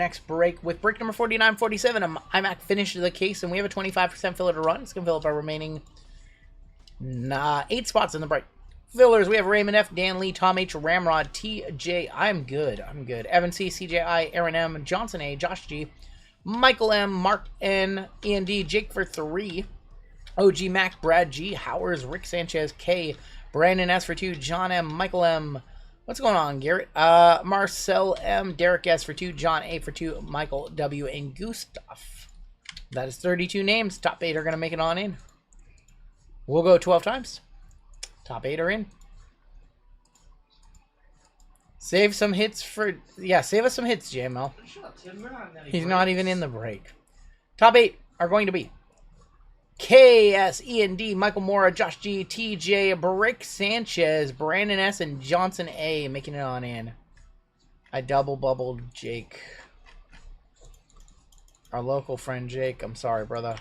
Next break with break number 4947. IMAC finished the case, and we have a 25% filler to run. It's going to fill up our remaining 8 spots in the break. Fillers, we have Raymond F., Dan Lee, Tom H., Ramrod, TJ, I'm good, Evan C., CJI, Aaron M., Johnson A., Josh G., Michael M., Mark N., Ian D., Jake for 3, OG Mac, Brad G., Howers, Rick Sanchez, K., Brandon S. for 2, John M., Michael M., what's going on, Garrett? Marcel M., Derek S. for 2, John A. for 2, Michael W., and Gustav. That is 32 names. Top 8 are going to make it on in. We'll go 12 times. Top 8 are in. Save some hits for... Yeah, save us some hits, JML. He's not even in the break. Top 8 are going to be K, S, E, and D, Michael Mora, Josh G, TJ, Brick Sanchez, Brandon S, and Johnson A making it on in. I double bubbled Jake. Our local friend Jake. I'm sorry, brother.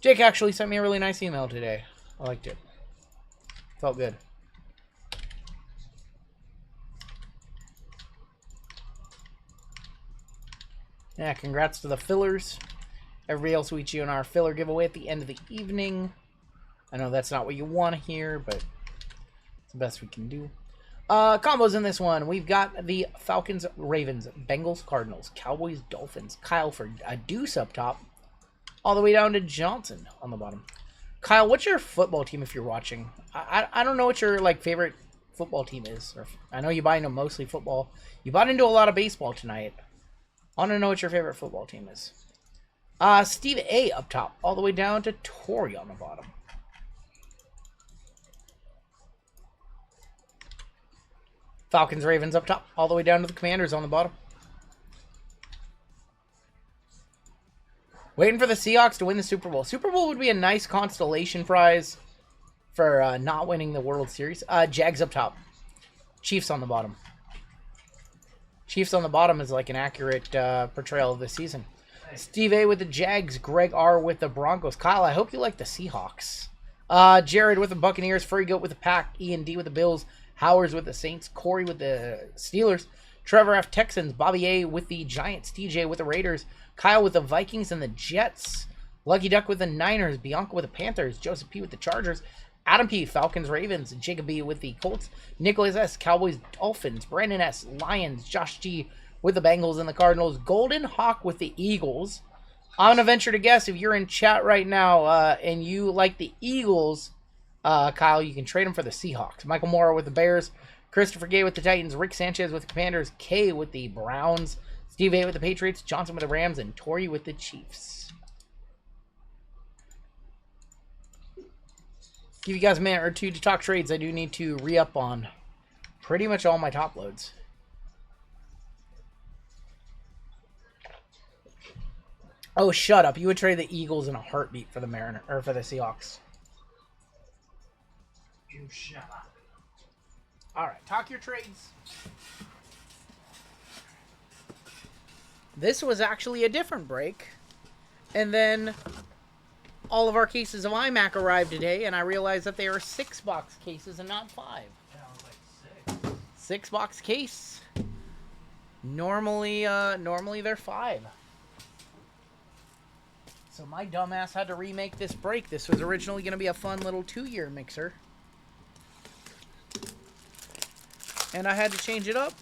Jake actually sent me a really nice email today. I liked it. Felt good. Yeah, congrats to the fillers. Everybody else will each you in our filler giveaway at the end of the evening. I know that's not what you want to hear, but it's the best we can do. Combos in this one. We've got the Falcons, Ravens, Bengals, Cardinals, Cowboys, Dolphins, Kyle for a deuce up top, all the way down to Johnson on the bottom. Kyle, what's your football team if you're watching? I don't know what your favorite football team is. I know you buy into mostly football. You bought into a lot of baseball tonight. I want to know what your favorite football team is. Steve A up top, all the way down to Tori on the bottom. Falcons, Ravens up top, all the way down to the Commanders on the bottom. Waiting for the Seahawks to win the Super Bowl. Super Bowl would be a nice constellation prize for not winning the World Series. Jags up top. Chiefs on the bottom. Chiefs on the bottom is like an accurate portrayal of the season. Steve A with the Jags. Greg R with the Broncos. Kyle, I hope you like the Seahawks. Jared with the Buccaneers. Furry Goat with the Pack. Ian D with the Bills. Howers with the Saints. Corey with the Steelers. Trevor F. Texans. Bobby A with the Giants. TJ with the Raiders. Kyle with the Vikings and the Jets. Lucky Duck with the Niners. Bianca with the Panthers. Joseph P with the Chargers. Adam P. Falcons, Ravens. Jacob B with the Colts. Nicholas S. Cowboys, Dolphins. Brandon S. Lions. Josh G with the Bengals and the Cardinals. Golden Hawk with the Eagles. I'm going to venture to guess if you're in chat right now and you like the Eagles, Kyle, you can trade them for the Seahawks. Michael Mora with the Bears. Christopher Gay with the Titans. Rick Sanchez with the Commanders. K with the Browns. Steve A with the Patriots, Johnson with the Rams, and Tori with the Chiefs. Give you guys a minute or two to talk trades. I do need to re-up on pretty much all my top loads. Oh, shut up. You would trade the Eagles in a heartbeat for the Mariner or for the Seahawks. You shut up. All right, talk your trades. This was actually a different break. And then all of our cases of iMac arrived today, and I realized that they are 6-box cases and not 5. Yeah, I was like 6. 6-box case. Normally they're 5. So my dumbass had to remake this break. This was originally going to be a fun little 2-year mixer. And I had to change it up.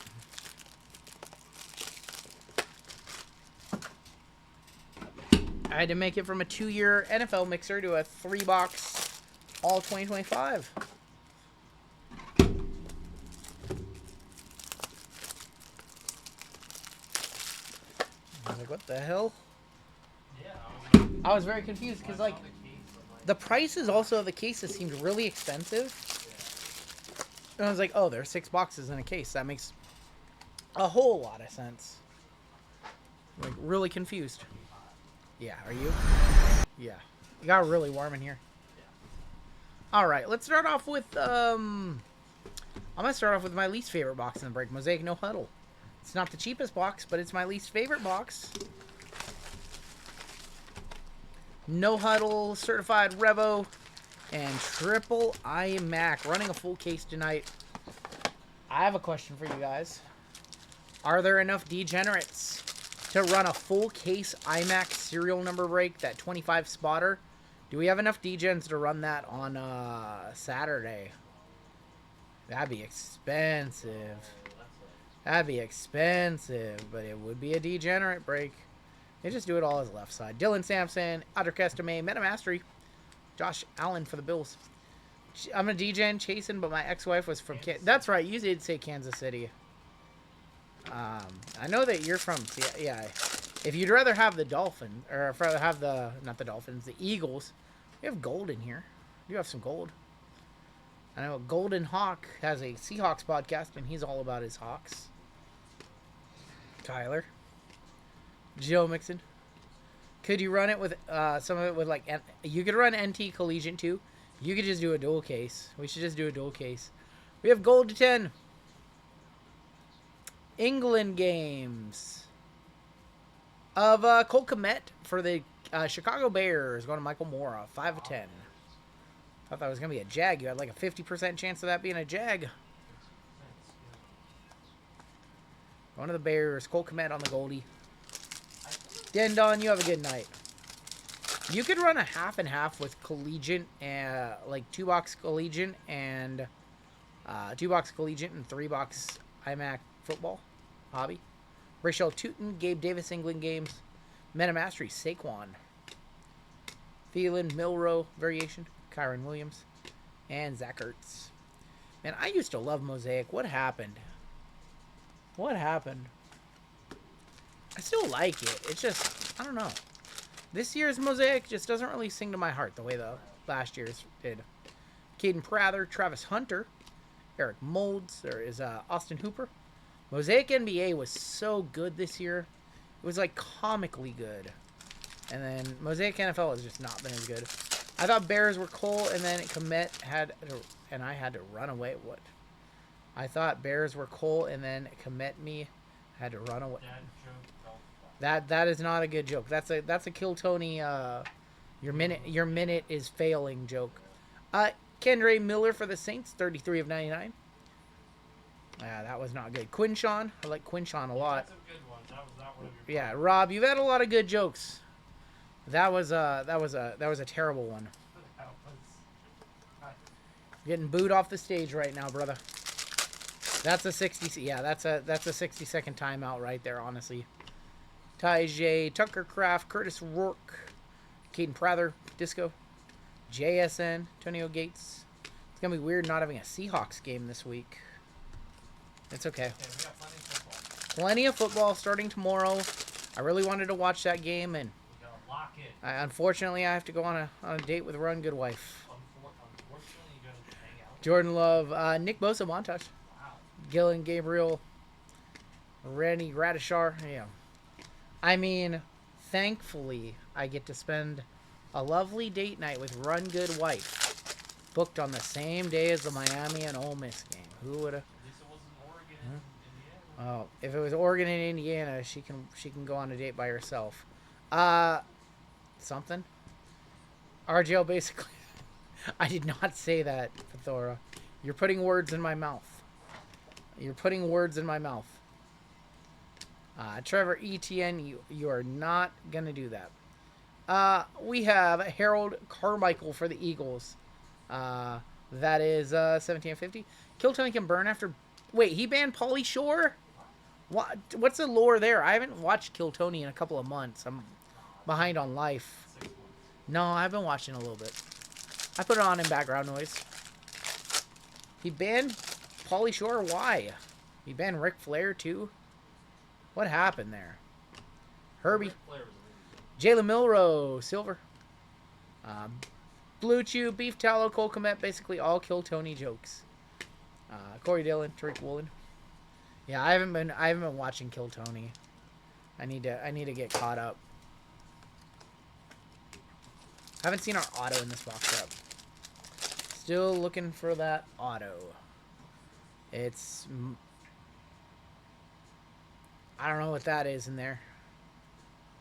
I had to make it from a 2-year NFL mixer to a 3-box all 2025. I was like, what the hell? Yeah, I was very confused because, like, the prices also of the cases seemed really expensive. And I was like, oh, there's 6 boxes in a case. That makes a whole lot of sense. I'm, like, really confused. Yeah, are you? Yeah. It got really warm in here. Alright, let's start off with, I'm going to start off with my least favorite box in the break. Mosaic No Huddle. It's not the cheapest box, but it's my least favorite box. No Huddle, Certified Revo, and Triple iMac. Running a full case tonight. I have a question for you guys. Are there enough degenerates to run a full case IMAX serial number break, that 25 spotter? Do we have enough degens to run that on Saturday? That'd be expensive. That'd be expensive, but it would be a degenerate break. They just do it all as left side. Dylan Sampson, Audrey Castame, Meta Mastery, Josh Allen for the Bills. I'm a degen chasing, but my ex-wife was from That's right, you did say Kansas City. I know that you're from, yeah. If you'd rather have the Dolphins, or if rather have not the Dolphins, the Eagles, we have gold in here. You have some gold. I know Golden Hawk has a Seahawks podcast, and he's all about his Hawks. Tyler. Joe Mixon. Could you run it with some of it with like... You could run NT Collegiate too. You could just do a dual case. We should just do a dual case. We have gold to 10. England games. Of Cole Kmet for the Chicago Bears. Going to Michael Mora. 5 of 10. Thought that was going to be a Jag. You had like a 50% chance of that being a Jag. Going to the Bears. Cole Kmet on the Goldie. Dendon, you have a good night. You could run a half and half with Collegiate, like 2-box Collegiate and 2-box Collegiate and 3-box IMAC football hobby. Rachel Tootin, Gabe Davis England games. Meta Mastery, Saquon. Thielen, Milrow variation. Kyron Williams. And Zach Ertz. Man, I used to love Mosaic. What happened? What happened? I still like it. It's just, I don't know. This year's Mosaic just doesn't really sing to my heart the way the last year's did. Caden Prather, Travis Hunter, Eric Molds, there is Austin Hooper. Mosaic NBA was so good this year. It was like comically good. And then Mosaic NFL has just not been as good. I thought Bears were cool, and then Komet had, and I had to run away. What? I thought Bears were cool, and then Komet me had to run away. That is not a good joke. That's a Kill Tony. Your minute is failing joke. Kendre Miller for the Saints, 33 of 99. Yeah, that was not good. Quinshawn, I like Quinshawn a lot. That's a good one. That was not one of your Yeah, Rob, you've had a lot of good jokes. That was a terrible one. That was... Getting booed off the stage right now, brother. That's a 60. Yeah, that's a 60-second timeout right there. Honestly. Ty Tucker Craft, Curtis Rourke, Caden Prather, Disco, JSN, Antonio Gates. It's gonna be weird not having a Seahawks game this week. It's okay. Yeah, we got plenty of football. Plenty of football starting tomorrow. I really wanted to watch that game, and We gotta lock it. unfortunately, I have to go on a date with Run Goodwife. Unfortunately, you gotta hang out. Jordan Love, Nick Bosa montage, Wow. Gillen Gabriel, Randy Gradishar. Yeah. I mean, thankfully, I get to spend a lovely date night with Run Good Wife, booked on the same day as the Miami and Ole Miss game. Who would have? At least it wasn't Oregon and Indiana. Oh, if it was Oregon and Indiana, she can go on a date by herself. Something. RGL basically. I did not say that, Pathora. You're putting words in my mouth. You're putting words in my mouth. Trevor Etienne, you are not going to do that. We have Harold Carmichael for the Eagles. That is 1750. Kill Tony can burn after... Wait, he banned Pauly Shore? What's the lore there? I haven't watched Kill Tony in a couple of months. I'm behind on life. 6 months. No, I've been watching a little bit. I put it on in background noise. He banned Pauly Shore? Why? He banned Ric Flair too? What happened there? Herbie. Flair was a really good. Jalen Milrow, silver. Blue Chew, Beef Tallow, Cole Komet, basically all Kill Tony jokes. Corey Dillon, Tariq Woolen. Yeah, I haven't been watching Kill Tony. I need to get caught up. I haven't seen our auto in this box up. Still looking for that auto. It's... I don't know what that is in there.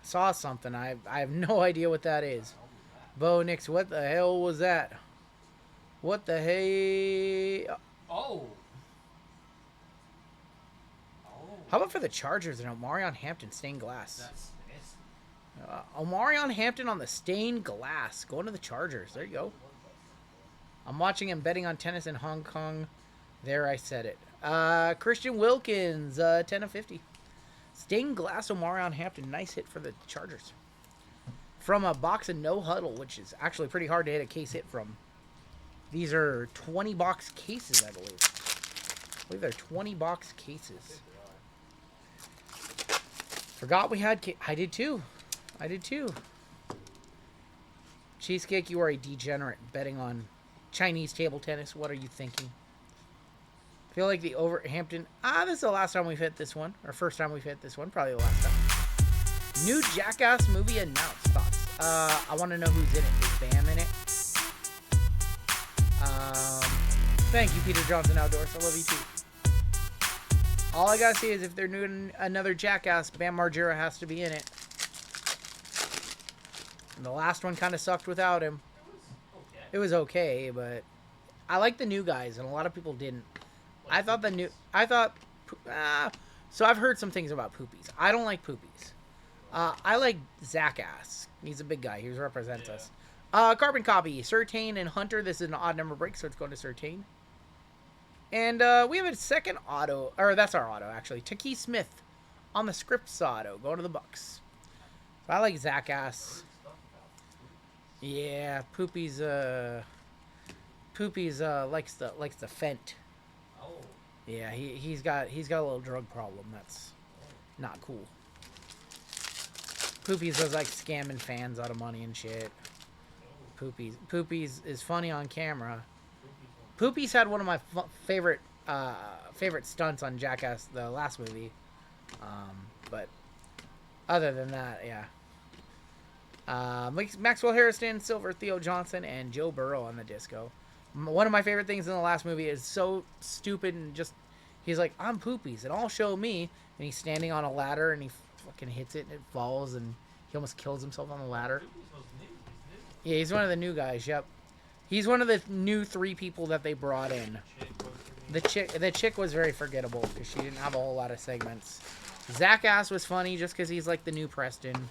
Saw something. I have no idea what that is. Bo Nix, what the hell was that? What the hey? Oh. Oh. How about for the Chargers and Omarion Hampton stained glass? That's nasty. Omarion Hampton on the stained glass. Going to the Chargers. There you go. I'm watching him betting on tennis in Hong Kong. There, I said it. Christian Wilkins, 10 of 50. Stained glass Omarion Hampton. Nice hit for the Chargers. From a box of No Huddle, which is actually pretty hard to hit a case hit from. These are 20 box cases, I believe. I believe they're 20 box cases. Forgot we had... I did too. I did too. Cheesecake, you are a degenerate betting on Chinese table tennis. What are you thinking? I feel like the Overhampton... this is the last time we've hit this one. Or first time we've hit this one. Probably the last time. New Jackass movie announced. Thoughts? I want to know who's in it. Is Bam in it? Thank you, Peter Johnson Outdoors. I love you too. All I gotta say is if they're doing another Jackass, Bam Margera has to be in it. And the last one kind of sucked without him. It was okay, but I like the new guys, and a lot of people didn't. So I've heard some things about Poopies. I don't like Poopies. I like Zackass. He's a big guy. He represents us. Carbon Copy, Certain and Hunter. This is an odd number break, so it's going to Certain. And we have a second auto, or that's our auto actually. Taki Smith on the Scripps auto, going to the Bucks. So I like Zackass. Yeah, Poopy's likes the Fent. Oh. Yeah, he's got a little drug problem. That's not cool. Poopy's was like scamming fans out of money and shit. Poopy's is funny on camera. Poopy's had one of my favorite stunts on Jackass, the last movie. But other than that, yeah. Maxwell Harrison, Silver, Theo Johnson, and Joe Burrow on the disco. One of my favorite things in the last movie is so stupid and just... He's like, I'm Poopies, and I'll show me. And he's standing on a ladder, and he fucking hits it, and it falls, and he almost kills himself on the ladder. Yeah, he's one of the new guys, yep. He's one of the new 3 people that they brought in. The chick was very forgettable, because she didn't have a whole lot of segments. Zackass was funny, just because he's like the new Preston.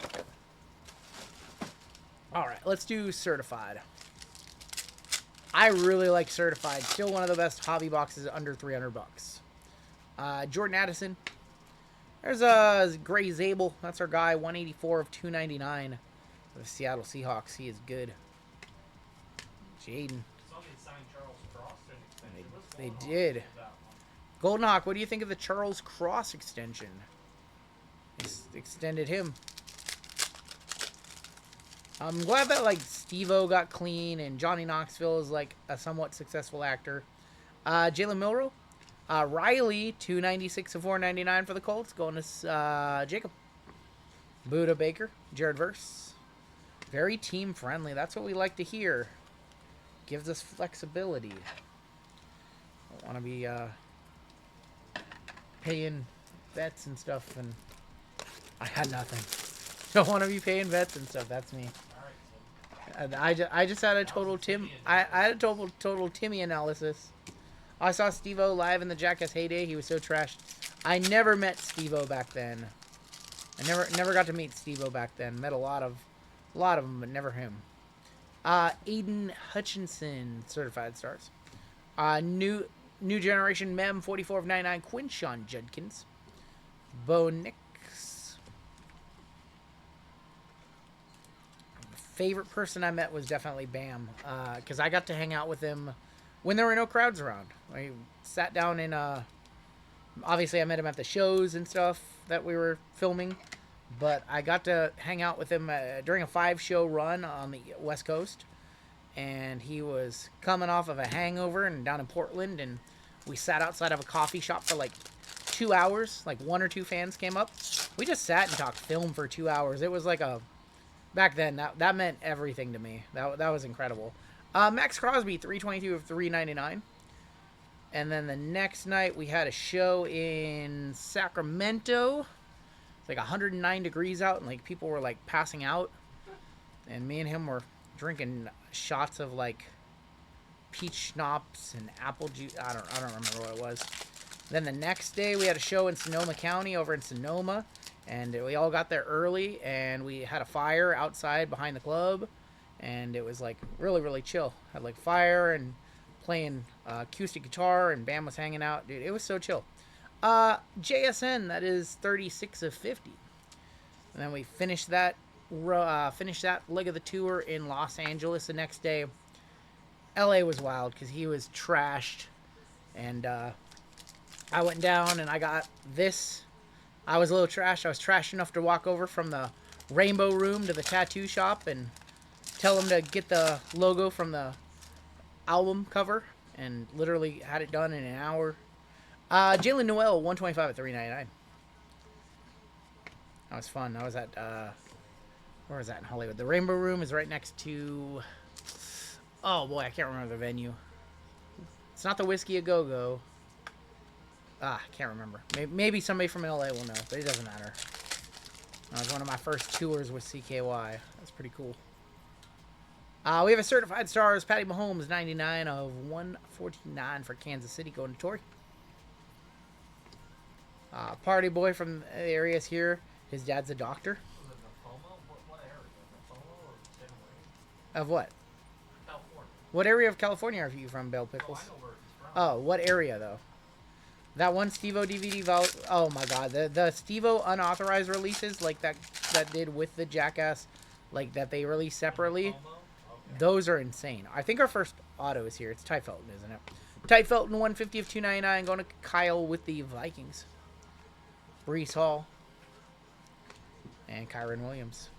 Alright, let's do Certified. I really like Certified. Still one of the best hobby boxes under 300 bucks. Jordan Addison. There's Gray Zabel. That's our guy. 184 of 299 for the Seattle Seahawks. He is good. Jaden. They did. Golden Hawk, what do you think of the Charles Cross extension? It's extended him. I'm glad that like Steve-O got clean and Johnny Knoxville is like a somewhat successful actor. Jalen Milroe. Riley, 296 of 499 for the Colts. Going to Jacob. Buda Baker. Jared Verse. Very team friendly. That's what we like to hear. Gives us flexibility. Don't want to be paying vets and stuff, and I had nothing. Don't want to be paying vets and stuff. That's me. I just had a total I had a total Timmy analysis. I saw Steve-O live in the Jackass heyday. He was so trashed. I never met Steve-O back then. I never got to meet Steve-O back then. Met a lot of them, but never him. Aiden Hutchinson, certified stars. New generation mem, 44 of 99, Quinshawn Judkins. Bo Nix. Favorite person I met was definitely Bam, because I got to hang out with him when there were no crowds around. I sat down in, obviously I met him at the shows and stuff that we were filming, but I got to hang out with him during a 5-show run on the West Coast, and he was coming off of a hangover and down in Portland, and we sat outside of a coffee shop for like 2 hours. Like 1 or 2 fans came up. We just sat and talked film for 2 hours. It was like a... Back then, that meant everything to me. That was incredible. Max Crosby, 322 of 399. And then the next night, we had a show in Sacramento. It's like 109 degrees out, and like people were like passing out. And me and him were drinking shots of like peach schnapps and apple juice. I don't remember what it was. Then the next day we had a show in Sonoma County over in Sonoma, and we all got there early, and we had a fire outside behind the club, and it was like really, really chill. Had like fire and playing acoustic guitar, and Bam was hanging out. Dude, it was so chill. JSN, that is 36 of 50. And then we finished that leg of the tour in Los Angeles the next day. LA was wild because he was trashed, and I went down and I got this. I was a little trashed. I was trashed enough to walk over from the Rainbow Room to the tattoo shop and tell him to get the logo from the album cover, and literally had it done in an hour. Jalen Noel, 125 at 399. That was fun. That was at, where was that in Hollywood? The Rainbow Room is right next to, oh boy, I can't remember the venue. It's not the Whiskey A Go-Go. I can't remember. Maybe somebody from LA will know, but it doesn't matter. That was one of my first tours with CKY. That's pretty cool. We have a certified stars. Patty Mahomes, 99 of 149 for Kansas City, going to Tori. Party boy from the areas here. His dad's a doctor. What area? or Of what? California. What area of California are you from, Bell Pickles? I know where he's from. Oh, what area though? That one Steve-O DVD oh my god, the Steve-O unauthorized releases like that did with the Jackass, like that they released separately. Okay. Those are insane. I think our first auto is here. It's Ty Felton, isn't it? Ty Felton, 150 of 299, going to Kyle with the Vikings. Brees Hall. And Kyron Williams.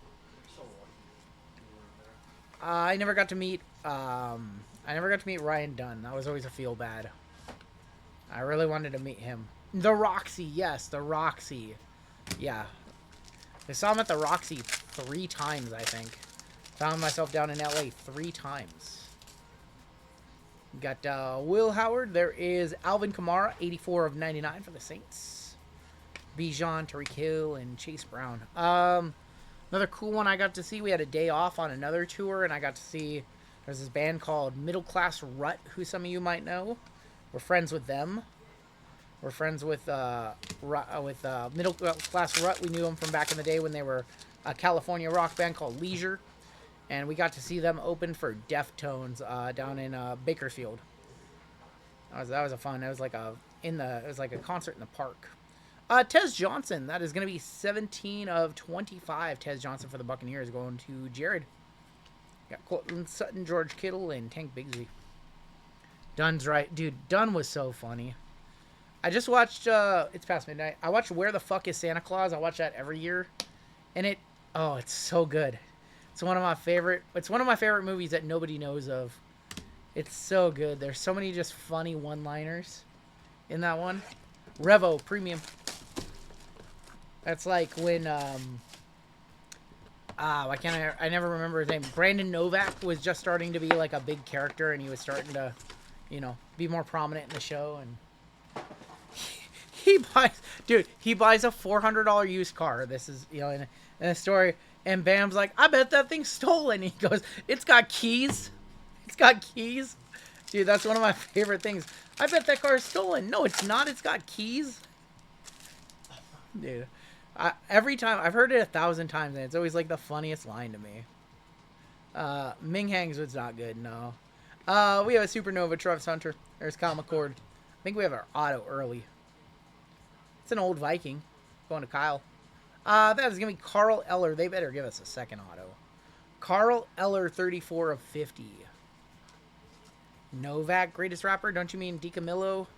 I never got to meet Ryan Dunn. That was always a feel bad. I really wanted to meet him. The Roxy, yes, the Roxy. Yeah. I saw him at the Roxy 3 times, I think. Found myself down in LA 3 times. Got Will Howard. There is Alvin Kamara, 84 of 99 for the Saints. Bijan, Tariq Hill, and Chase Brown. Another cool one I got to see. We had a day off on another tour, and I got to see there's this band called Middle Class Rut, who some of you might know. We're friends with them. We're friends with Middle Class Rut. We knew them from back in the day when they were a California rock band called Leisure. And we got to see them open for Deftones down in Bakersfield. That was a fun. It was like a concert in the park. Tez Johnson, that is going to be 17 of 25. Tez Johnson for the Buccaneers going to Jared. Got Cortland Sutton, George Kittle, and Tank Bigsby. Dunn's right. Dude, Dunn was so funny. I just watched, it's past midnight. I watched Where the Fuck is Santa Claus? I watch that every year. And it's so good. It's one of my favorite movies that nobody knows of. It's so good. There's so many just funny one-liners in that one. Revo Premium. That's like when I never remember his name. Brandon Novak was just starting to be like a big character, and he was starting to, be more prominent in the show. And he buys a $400 used car. This is in a story. And Bam's like, I bet that thing's stolen. He goes, it's got keys. It's got keys. Dude, that's one of my favorite things. I bet that car is stolen. No, it's not. It's got keys. Dude, every time, I've heard it 1,000 times, and it's always like the funniest line to me. Ming Hangswood's not good, no. We have a Supernova, Travis Hunter. There's Kyle McCord. I think we have our auto early. It's an old Viking. Going to Kyle. That is going to be Carl Eller. They better give us a second auto. Carl Eller, 34 of 50. Novak, greatest rapper? Don't you mean DiCamillo?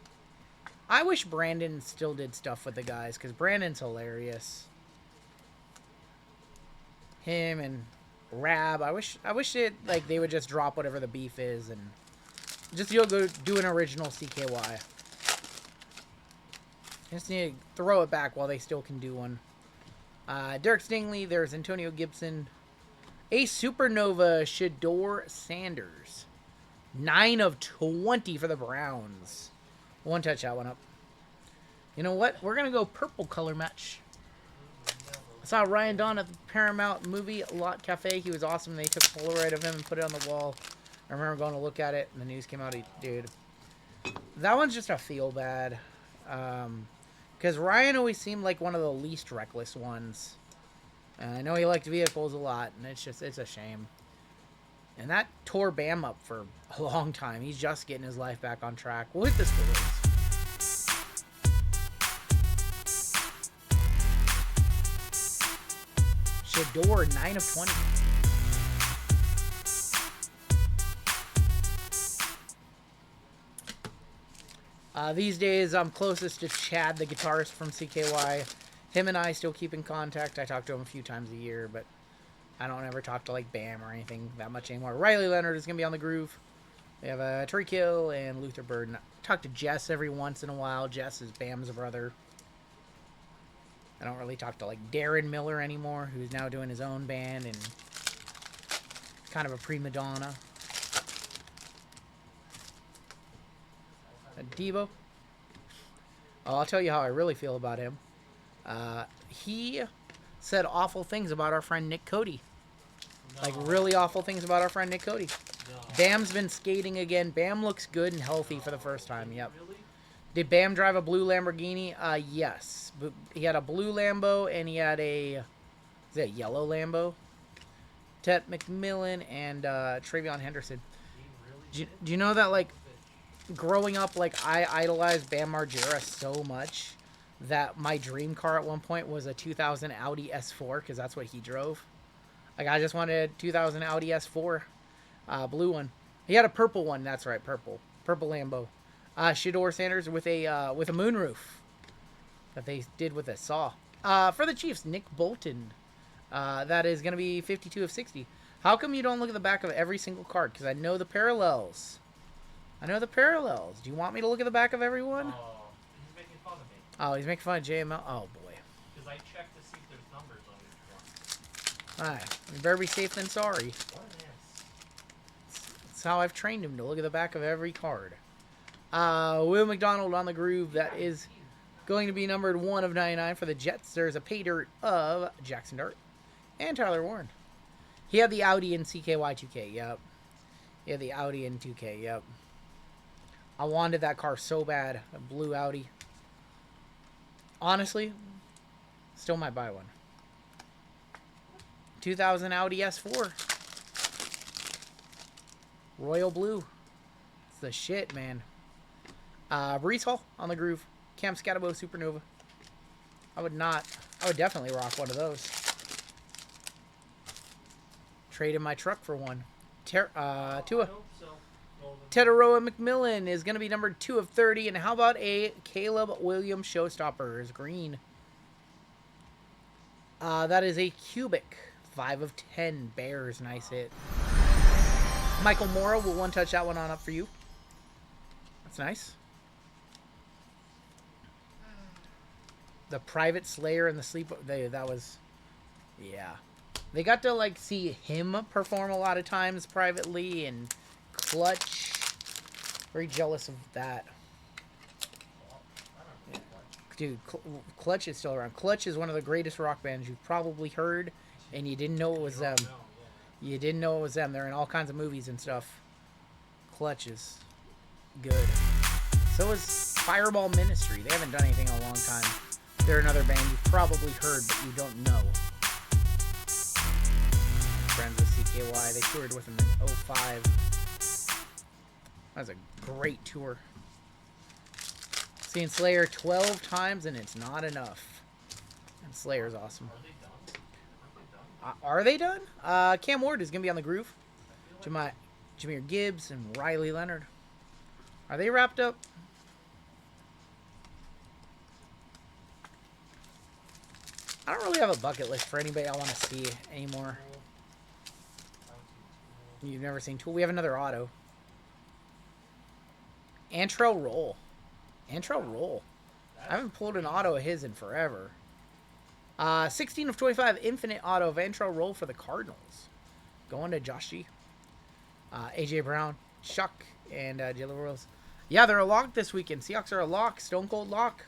I wish Brandon still did stuff with the guys, because Brandon's hilarious. Him and Rab. I wish they would just drop whatever the beef is and just go do an original CKY. Just need to throw it back while they still can do one. Derek Stingley, there's Antonio Gibson. A Supernova, Shador Sanders. 9 of 20 for the Browns. One touch that one up. You know what? We're going to go purple color match. I saw Ryan Dunn at the Paramount Movie Lot Cafe. He was awesome. They took a Polaroid of him and put it on the wall. I remember going to look at it, and the news came out. Dude, that one's just a feel bad. Because Ryan always seemed like one of the least reckless ones. And I know he liked vehicles a lot, and it's a shame. And that tore Bam up for a long time. He's just getting his life back on track. We'll hit the scores. Shador, 9 of 20. These days, I'm closest to Chad, the guitarist from CKY. Him and I still keep in contact. I talk to him a few times a year, but I don't ever talk to, like, Bam or anything that much anymore. Riley Leonard is going to be on the groove. We have Trey Kill and Luther Bird. I talk to Jess every once in a while. Jess is Bam's brother. I don't really talk to, like, Darren Miller anymore, who's now doing his own band and kind of a prima donna. Devo. Oh, I'll tell you how I really feel about him. He said awful things about our friend Nick Cody. Like, really awful things about our friend Nick Cody. Bam's been skating again. Bam looks good and healthy for the first time. Yep. Did Bam drive a blue Lamborghini? Yes. But he had a blue Lambo and he had a yellow Lambo? Tet McMillan and Travion Henderson. Do you know that, like, growing up, like, I idolized Bam Margera so much that my dream car at one point was a 2000 Audi S4 because that's what he drove. Like, I just wanted a 2000 Audi S4, blue one. He had a purple one. That's right, purple Lambo. Shador Sanders with a moonroof that they did with a saw. For the Chiefs, Nick Bolton. That is going to be 52 of 60. How come you don't look at the back of every single card? Because I know the parallels. Do you want me to look at the back of everyone? He's making fun of me. Oh, he's making fun of JML. Oh, boy. Because I checked to see if there's numbers on each one. Alright. You better be safe than sorry. What an ass. That's how I've trained him to look at the back of every card. Will McDonald on the groove. That is going to be numbered 1 of 99 for the Jets. There's a pay dirt of Jackson Dart and Tyler Warren. He had the Audi in CKY 2K. Yep. He had the Audi in 2K. Yep. I wanted that car so bad. A blue Audi. Honestly, still might buy one. 2000 Audi S4. Royal blue. It's the shit, man. Brees Hall on the groove. Cam Scatabo Supernova. I would definitely rock one of those. Trade in my truck for one. Tua. Teteroa McMillan is going to be numbered 2 of 30. And how about a Caleb Williams Showstoppers green? That is a cubic. 5 of 10. Bears. Nice hit. Michael Mora will one-touch that one on up for you. That's nice. The Private Slayer and the Sleep... that was... Yeah. They got to, like, see him perform a lot of times privately, and Clutch. Very jealous of that. Dude, Clutch is still around. Clutch is one of the greatest rock bands you've probably heard, and you didn't know it was them. You didn't know it was them. They're in all kinds of movies and stuff. Clutch is good. So is Fireball Ministry. They haven't done anything in a long time. They're another band you've probably heard, but you don't know. Friends with CKY. They toured with them in 05. That was a great tour. Seen Slayer 12 times, and it's not enough. And Slayer's awesome. Are they done? Cam Ward is going to be on the groove. Jameer Gibbs and Riley Leonard. Are they wrapped up? I don't really have a bucket list for anybody I want to see anymore. You've never seen Tool? We have another auto. Antrell Roll. I haven't pulled an auto of his in forever. 16 of 25 infinite auto of Antrell Roll for the Cardinals. Going to Josh G. AJ Brown, Chuck, and Jalen Rose. Yeah, they're a lock this weekend. Seahawks are a lock. Stone cold lock.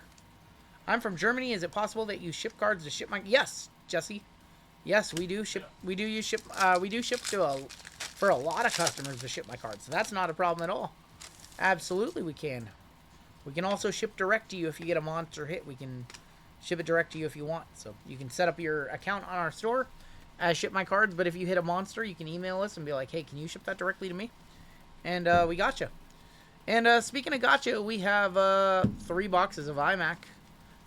I'm from Germany. Is it possible that you ship cards to ship my... Yes, Jesse. Yes, we do ship. We do ship for a lot of customers to ship my cards. So that's not a problem at all. Absolutely, we can. We can also ship direct to you if you get a monster hit. We can ship it direct to you if you want. So you can set up your account on our store as Ship My Cards. But if you hit a monster, you can email us and be like, hey, can you ship that directly to me? And we gotcha. And speaking of gotcha, we have 3 boxes of iMac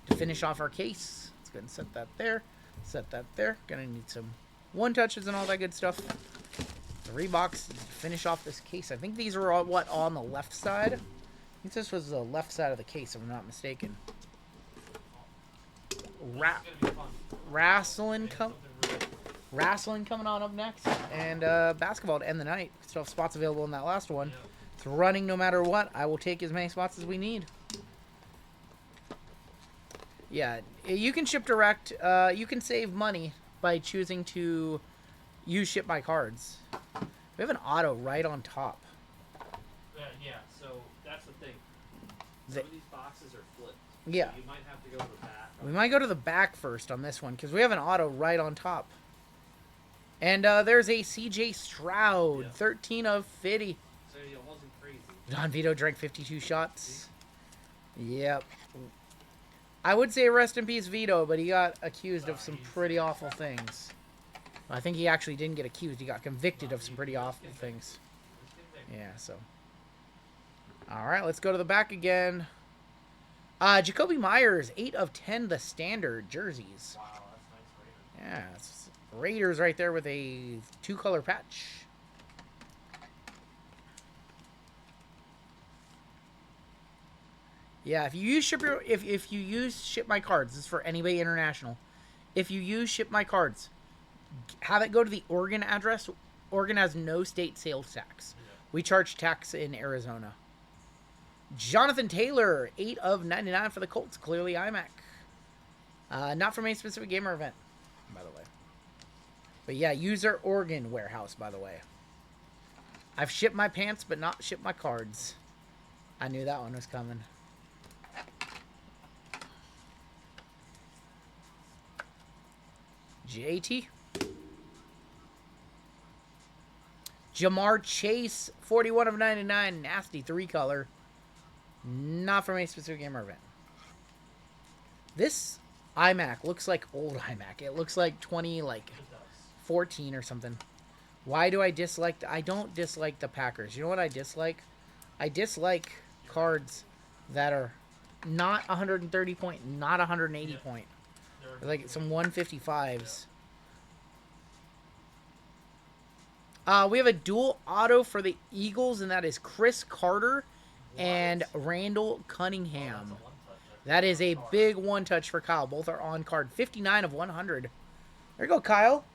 to finish off our case. Let's go ahead and set that there. Set that there. Gonna need some one-touches and all that good stuff. 3 boxes to finish off this case. I think these are all, what, on the left side? I think this was the left side of the case, if I'm not mistaken. Wrestling coming on up next. And basketball to end the night. Still have spots available in that last one. It's running no matter what. I will take as many spots as we need. Yeah, you can ship direct. You can save money by choosing to use Ship My Cards. We have an auto right on top. Yeah, so that's the thing. Some of these boxes are flipped. Yeah. So you might have to go to the back. We might go to the back first on this one because we have an auto right on top. And there's a CJ Stroud, 13 of 50. So it wasn't crazy. Don Vito drank 52 shots. Yep. I would say rest in peace Vito, but he got accused of some pretty awful things. I think he actually didn't get accused. He got convicted of some pretty awful things. Yeah, so. All right, let's go to the back again. Jacoby Myers, 8 of 10, the standard jerseys. Wow, that's nice Raiders. Yeah, it's Raiders right there with a 2-color patch. Yeah, if you use if you use Ship My Cards, this is for anybody international. If you use Ship My Cards, have it go to the Oregon address. Oregon has no state sales tax. Yeah. We charge tax in Arizona. Jonathan Taylor, 8 of 99 for the Colts. Clearly iMac. Not from any specific game or event, by the way. But yeah, user Oregon warehouse, by the way. I've shipped my pants, but not shipped my cards. I knew that one was coming. JT. Jamar Chase, 41 of 99. Nasty 3-color. Not from a specific game or event. This iMac looks like old iMac. It looks like 2014 or something. Why do I dislike... I don't dislike the Packers. You know what I dislike? I dislike cards that are not 130 point, not 180 point. Like some 155s. We have a dual auto for the Eagles, and that is Chris Carter and Randall Cunningham. That is a big one-touch for Kyle. Both are on card. 59 of 100. There you go, Kyle.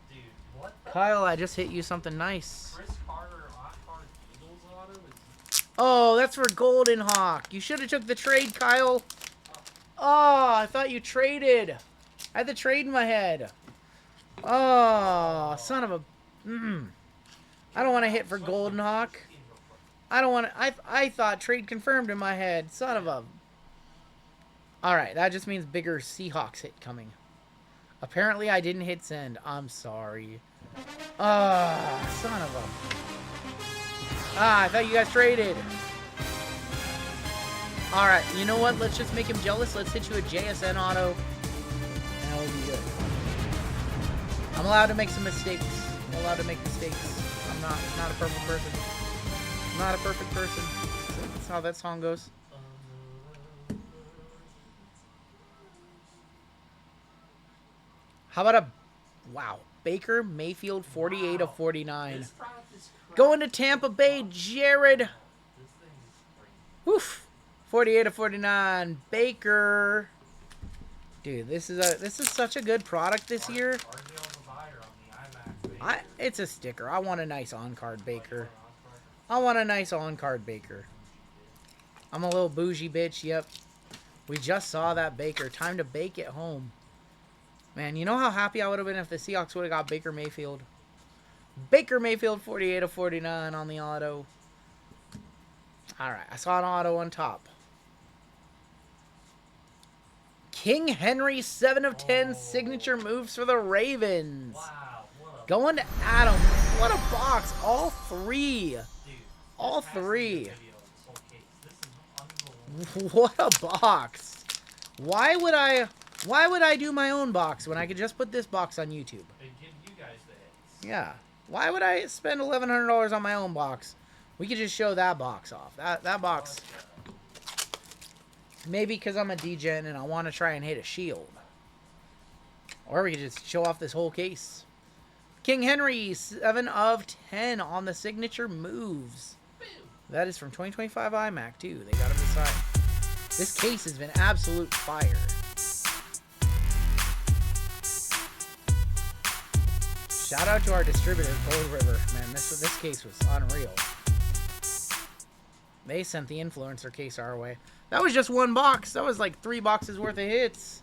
Dude, what the... Kyle, I just hit you something nice. Chris Carter on-card Eagles auto is... Oh, that's for Golden Hawk. You should have took the trade, Kyle. Oh, I thought you traded. I had the trade in my head. Oh, son of a... I don't want to hit for Golden Hawk. I don't want to... I thought trade confirmed in my head. Son of a... Alright, that just means bigger Seahawks hit coming. Apparently, I didn't hit send. I'm sorry. Son of a... I thought you guys traded. Alright, you know what? Let's just make him jealous. Let's hit you a JSN auto. And that will be good. I'm allowed to make some mistakes. I'm allowed to make mistakes. I'm not a perfect person. I'm not a perfect person. That's how that song goes. How about a... Wow. Baker Mayfield, 48 of 49. Going to Tampa Bay, Jared. Woof. 48 of 49. Baker. Dude, this is such a good product this year. It's a sticker. I want a nice on-card Baker. I want a nice on-card Baker. I'm a little bougie bitch. Yep. We just saw that Baker. Time to bake it home. Man, you know how happy I would have been if the Seahawks would have got Baker Mayfield? Baker Mayfield, 48 of 49 on the auto. Alright, I saw an auto on top. King Henry, 7 of 10 signature moves for the Ravens. Wow, going to Adam. What a box. All three. dude, All three. What a box. Why would I do my own box when I could just put this box on YouTube? They give you guys the hits. Yeah. Why would I spend $1,100 on my own box? We could just show that box off. That box. Maybe because I'm a degen and I want to try and hit a shield. Or we could just show off this whole case. King Henry, 7 of 10 on the signature moves. That is from 2025 iMac, too. They got him inside. This case has been absolute fire. Shout out to our distributor, Gold River. Man, this case was unreal. They sent the influencer case our way. That was just one box. That was like 3 boxes worth of hits.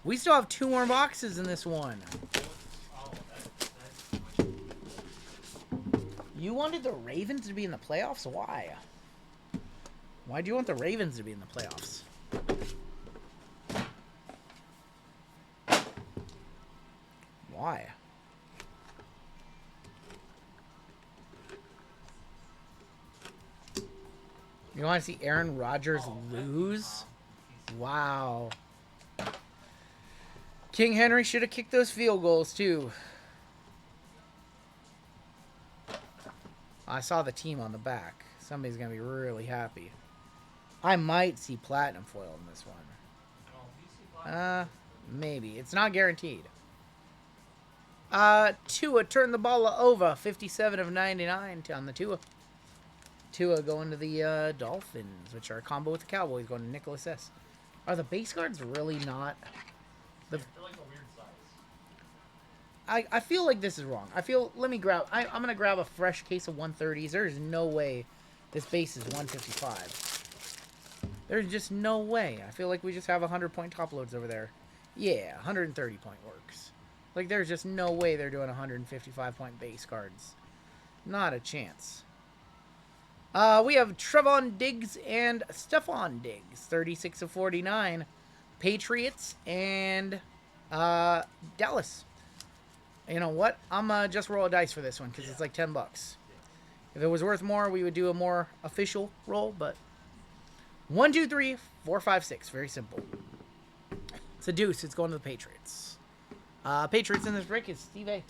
We still have 2 more boxes in this one. You wanted the Ravens to be in the playoffs? Why? Why do you want the Ravens to be in the playoffs? Why? You want to see Aaron Rodgers lose? Wow. King Henry should have kicked those field goals, too. I saw the team on the back. Somebody's going to be really happy. I might see platinum foil in this one. Maybe. It's not guaranteed. Tua turned the ball over. 57 of 99 on the Tua. Tua going to the Dolphins, which are a combo with the Cowboys, going to Nicholas S. Are the base cards really not... They're like a weird size. I feel like this is wrong. Let me grab... I'm going to grab a fresh case of 130s. There's no way this base is 155. There's just no way. I feel like we just have 100-point top loads over there. Yeah, 130-point works. Like, there's just no way they're doing 155-point base cards. Not a chance. We have Trevon Diggs and Stephon Diggs. 36 of 49. Patriots and Dallas. You know what? I'm just roll a dice for this one because it's like $10. If it was worth more, we would do a more official roll, but 1, 2, 3, 4, 5, 6. Very simple. It's a deuce. It's going to the Patriots. Patriots in this break is Steve A. It'd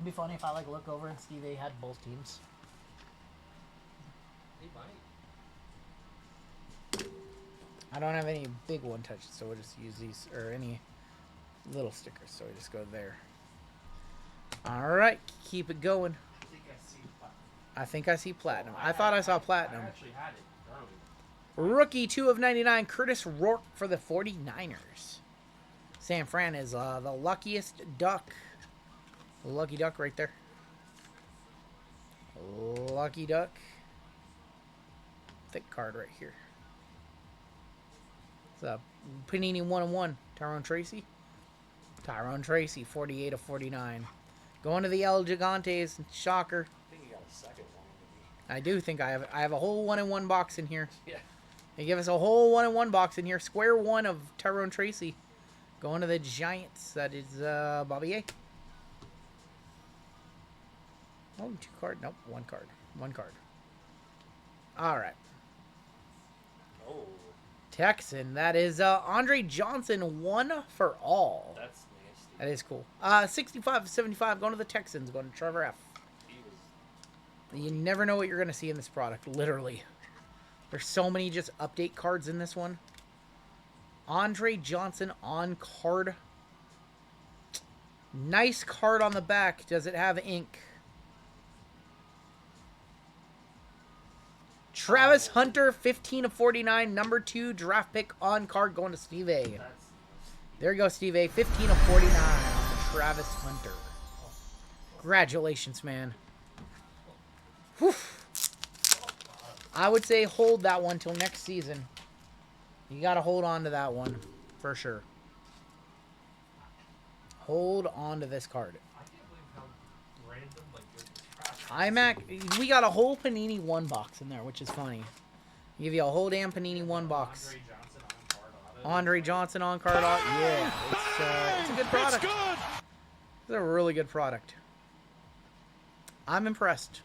be funny if I look over and Steve A had both teams. He might. I don't have any big one touches, so we'll just use these, or any little stickers, so we just go there. Alright, keep it going. I think I see platinum. I thought I saw platinum. I actually had it earlier. Rookie 2 of 99, Curtis Rourke for the 49ers. San Fran is the luckiest duck. Lucky duck right there. Lucky duck. Thick card right here. It's a Panini 1-1. Tyrone Tracy. Tyrone Tracy, 48 of 49. Going to the El Gigantes. Shocker. I think you got a second one. I do think I have a whole 1-in-1 box in here. Yeah. They give us a whole 1-in-1 box in here. Square 1 of Tyrone Tracy. Going to the Giants. That is Bobby A. Oh, 2 card. Nope, 1 card. 1 card. All right. Oh. Texan. That is Andre Johnson. 1 for all. That's nasty. That is cool. 65 of 75. Going to the Texans. Going to Trevor F. You never know what you're going to see in this product. Literally. There's so many just update cards in this one. Andre Johnson on card. Nice card on the back. Does it have ink? Travis Hunter, 15 of 49. Number 2 draft pick on card going to Steve A. There you go, Steve A. 15 of 49 on Travis Hunter. Congratulations, man. Whew. I would say hold that one till next season. You got to hold on to that one for sure. Hold on to this card. I can't believe how random, good iMac, we got a whole Panini 1 box in there, which is funny. Give you a whole damn Panini 1 box. Andre Johnson on card auto. Yeah, it's a good product. It's a really good product. I'm impressed.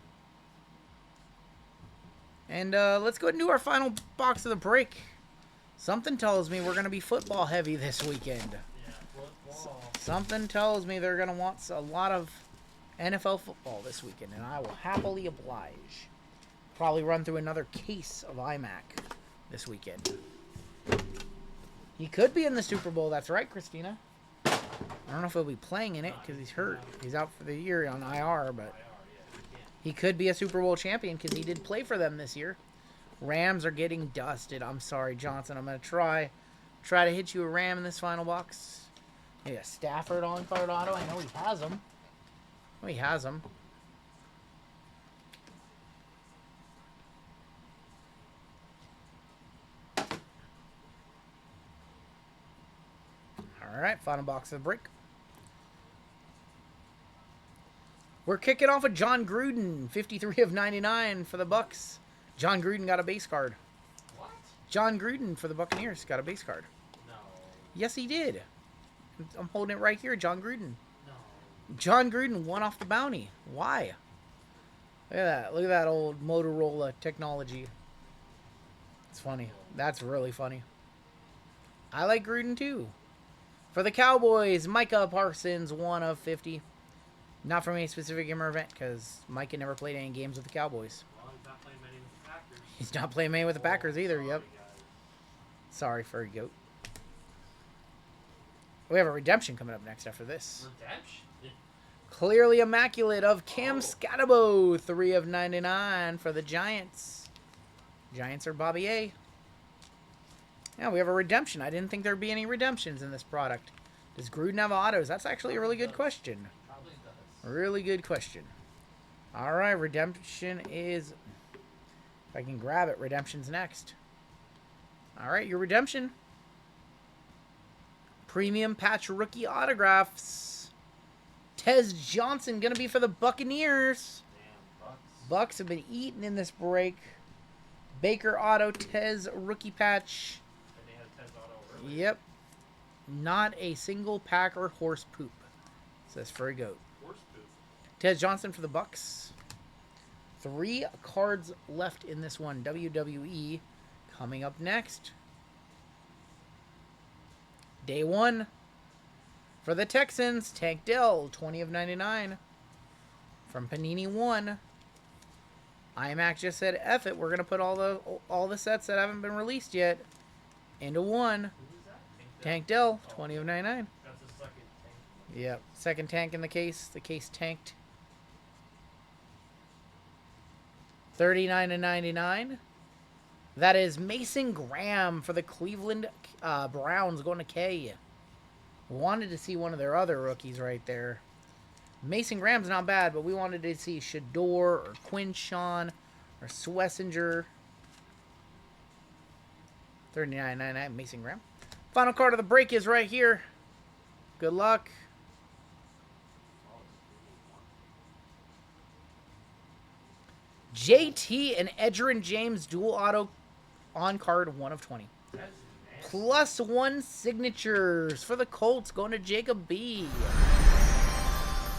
And let's go ahead and do our final box of the break. Something tells me we're going to be football heavy this weekend. Yeah, football. Something tells me they're going to want a lot of NFL football this weekend, and I will happily oblige. Probably run through another case of iMac this weekend. He could be in the Super Bowl. That's right, Christina. I don't know if he'll be playing in it because he's hurt. He's out for the year on IR, but he could be a Super Bowl champion because he did play for them this year. Rams are getting dusted. I'm sorry, Johnson. I'm going to try to hit you a Ram in this final box. Yeah, Stafford on card auto. I know he has them. He has them. All right, final box of the break. We're kicking off with John Gruden, 53 of 99 for the Bucks. John Gruden got a base card. What? John Gruden for the Buccaneers got a base card. No. Yes, he did. I'm holding it right here, John Gruden. No. John Gruden won off the bounty. Why? Look at that. Look at that old Motorola technology. It's funny. That's really funny. I like Gruden too. For the Cowboys, Micah Parsons, 1 of 50. Not from any specific game or event, because Micah never played any games with the Cowboys. Well, he's not playing many with the Packers. He's not playing many with the Packers either, Sorry, yep. guys. Sorry, furry goat. We have a redemption coming up next after this. Redemption? Clearly Immaculate of Cam Scatabo, 3 of 99 for the Giants. Giants are Bobby A. Yeah, we have a redemption. I didn't think there'd be any redemptions in this product. Does Gruden have autos? That's actually a really good question. Probably does. Really good question. All right, redemption is... If I can grab it, redemption's next. All right, your redemption. Premium patch rookie autographs. Tez Johnson going to be for the Buccaneers. Damn, Bucks. Bucks have been eaten in this break. Baker auto Tez rookie patch. And they had Tez auto earlier. Yep. Not a single Packer horse poop. Says furry goat. Horse poop. Tez Johnson for the Bucks. 3 cards left in this one. WWE coming up next. Day 1. For the Texans, Tank Dell, 20 of 99. From Panini 1. iMac just said, F it, we're going to put all the sets that haven't been released yet into one. Who is that? Tank Dell, 20 of 99. That's a second tank. Yep, second tank in the case. The case tanked. 39 of 99. That is Mason Graham for the Cleveland Browns going to K. Wanted to see one of their other rookies right there. Mason Graham's not bad, but we wanted to see Shador or Quinshawn or Swessinger. 39.99 Mason Graham. Final card of the break is right here. Good luck. JT and Edgerrin James dual auto on card 1 of 20. That's nasty. Plus 1 signatures for the Colts going to Jacob B.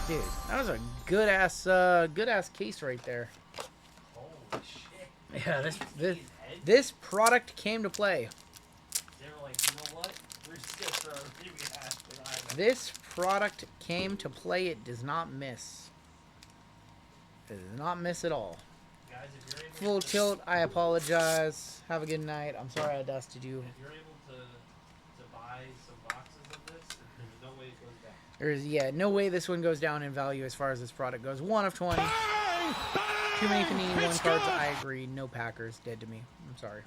Dude, that was a good ass case right there. Holy shit. Yeah, Head? this product came to play. They were like, you know what? We're just gonna throw a rehash with iMac. This product came to play. It does not miss. It does not miss at all. Guys, if you're able Full to, tilt. I apologize. Have a good night. I'm sorry I dusted you. if you're able to buy some boxes of this, there's no way it goes down. There's no way this one goes down in value as far as this product goes. 1 of 20. Too many Panini 1 cards. I agree. No Packers. Dead to me. I'm sorry.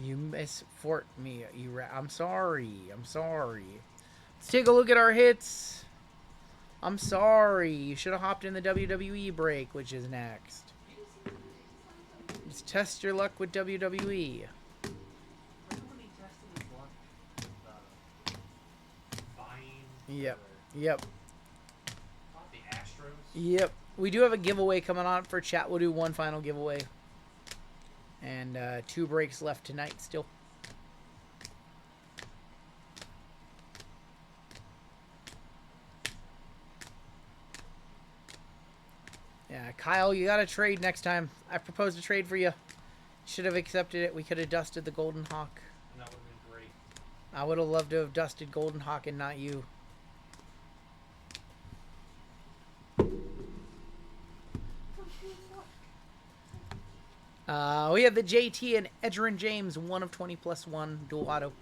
You misfort me. I'm sorry. I'm sorry. Let's take a look at our hits. I'm sorry. You should have hopped in the WWE break, which is next. Just test your luck with WWE. Remember when he tested his luck with buying Yep. Yep. the Astros? Yep. We do have a giveaway coming on for chat. We'll do one final giveaway. And 2 breaks left tonight still. Yeah, Yeah, Kyle, you got to trade next time. I proposed a trade for you. Should have accepted it. We could have dusted the Golden Hawk. And that would have been great. I would have loved to have dusted Golden Hawk and not you. We have the JT and Edgerrin James, 1 of 20 plus 1 dual auto.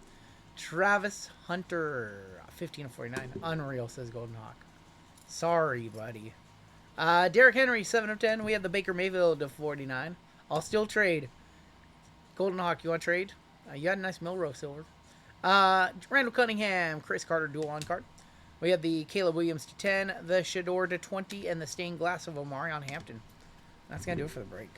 Travis Hunter, 15 of 49. Unreal, says Golden Hawk. Sorry, buddy. Derrick Henry, 7 of 10. We have the Baker Mayfield to 49. I'll still trade. Golden Hawk, you want to trade? You got a nice Milrow silver. Randall Cunningham, Chris Carter dual on card. We have the Caleb Williams to 10, the Shador to 20, and the stained glass of Omarion Hampton. That's going to do it for the break.